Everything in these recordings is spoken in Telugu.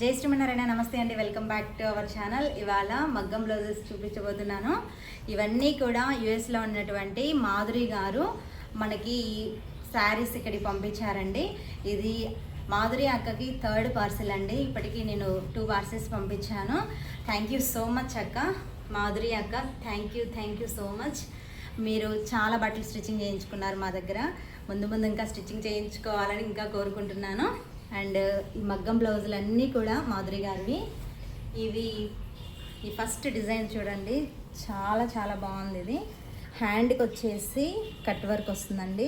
జై శ్రీమన్నారాయణ. నమస్తే అండి, welcome back to our channel. ఇవాళ మగ్గం బ్లౌజెస్ చూపించబోతున్నాను. ఇవన్నీ కూడా యుఎస్లో ఉన్నటువంటి మాధురి గారు మనకి శారీస్ ఇక్కడికి పంపించారండి. ఇది మాధురి అక్కకి థర్డ్ పార్సిల్ అండి. ఇప్పటికీ నేను 2 పార్సిల్స్ పంపించాను. థ్యాంక్ యూ సో మచ్ అక్క, మాధురి అక్క. Thank you so much. మీరు చాలా బట్టలు స్టిచ్చింగ్ చేయించుకున్నారు మా దగ్గర. ముందు ఇంకా స్టిచ్చింగ్ చేయించుకోవాలని ఇంకా కోరుకుంటున్నాను. అండ్ ఈ మగ్గం బ్లౌజులు అన్నీ కూడా మాధురి గారివి. ఈ ఫస్ట్ డిజైన్ చూడండి, చాలా బాగుంది. ఇది హ్యాండ్కి వచ్చేసి కట్ వర్క్ వస్తుందండి.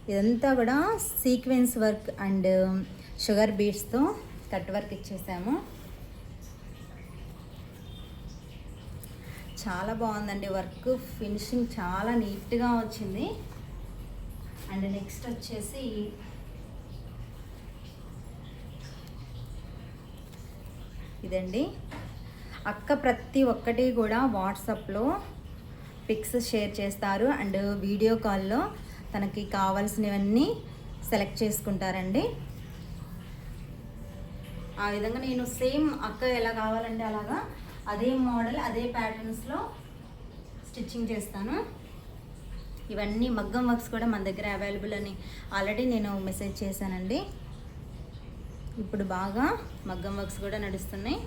ఇదంతా కూడా సీక్వెన్స్ వర్క్ అండ్ షుగర్ బీడ్స్తో కట్ వర్క్ ఇచ్చేసాము. చాలా బాగుందండి వర్క్, ఫినిషింగ్ చాలా నీట్గా వచ్చింది. అండ్ నెక్స్ట్ వచ్చేసి ఇదండి. అక్క ప్రతి ఒక్కటి కూడా వాట్సాప్లో పిక్స్ షేర్ చేస్తారు అండ్ వీడియో కాల్లో తనకి కావాల్సినవన్నీ సెలెక్ట్ చేసుకుంటారండి. ఆ విధంగా నేను సేమ్ అక్క ఎలా కావాలంటే అలాగా అదే మోడల్ అదే ప్యాటర్న్స్లో స్టిచ్చింగ్ చేస్తాను. ఇవన్నీ మగ్గం వర్క్స్ కూడా మన దగ్గర అవైలబుల్ అని ఆల్రెడీ నేను మెసేజ్ చేశానండి. ఇప్పుడు బాగా మగ్గం వర్క్స్ కూడా నడుస్తున్నాయి.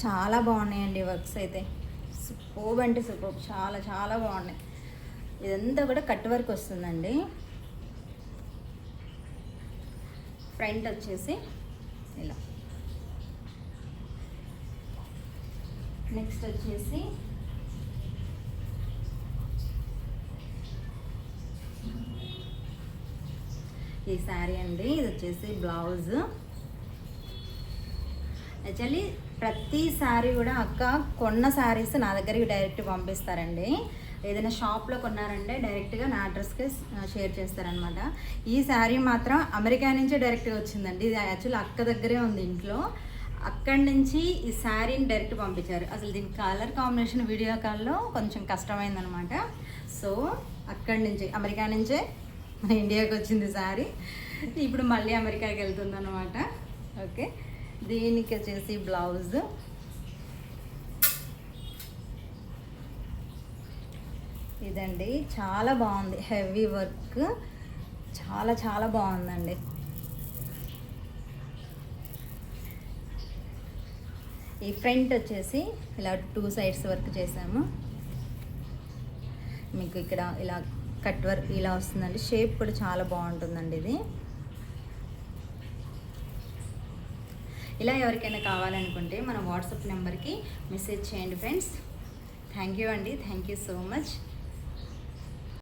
చాలా బాగున్నాయండి వర్క్స్ అయితే. సూపర్ అంటే సూపర్, చాలా బాగున్నాయి. ఇదంతా కూడా కట్ వర్క్ వస్తుందండి. ఫ్రంట్ వచ్చేసి ఇలా, నెక్స్ట్ వచ్చేసి ఈ శారీ అండి. ఇది వచ్చేసి బ్లౌజ్. యాక్చువల్లీ ప్రతి శారీ కూడా అక్క కొన్న శారీస్ నా దగ్గరికి డైరెక్ట్ పంపిస్తారండి. ఏదైనా షాప్లో కొన్నారంటే డైరెక్ట్గా నా అడ్రస్కి షేర్ చేస్తారనమాట. ఈ శారీ మాత్రం అమెరికా నుంచే డైరెక్ట్గా వచ్చిందండి. ఇది యాక్చువల్లీ అక్క దగ్గరే ఉంది ఇంట్లో. అక్కడి నుంచి ఈ శారీని డైరెక్ట్ పంపించారు. అసలు దీని కలర్ కాంబినేషన్ వీడియో కాల్లో కొంచెం కష్టమైందనమాట. సో అక్కడి నుంచి అమెరికా నుంచే మన ఇండియాకి వచ్చింది శారీ. ఇప్పుడు మళ్ళీ అమెరికాకి వెళ్తుంది అనమాట. ఓకే, దీనికి వచ్చేసి బ్లౌజ్. ఇదండి, చాలా బాగుంది. హెవీ వర్క్, చాలా బాగుందండి. ఈ ఫ్రంట్ వచ్చేసి ఇలా 2 సైడ్స్ వర్క్ చేసాము. మీకు ఇక్కడ ఇలా కట్ వర్క్ ఇలా వస్తుందండి. షేప్ కూడా చాలా బాగుంటుందండి ఇది. ఇలా ఎవరికైనా కావాలనుకుంటే మన వాట్సాప్ నెంబర్కి మెసేజ్ చేయండి ఫ్రెండ్స్. థ్యాంక్ యూ అండి, థ్యాంక్ యూ సో మచ్.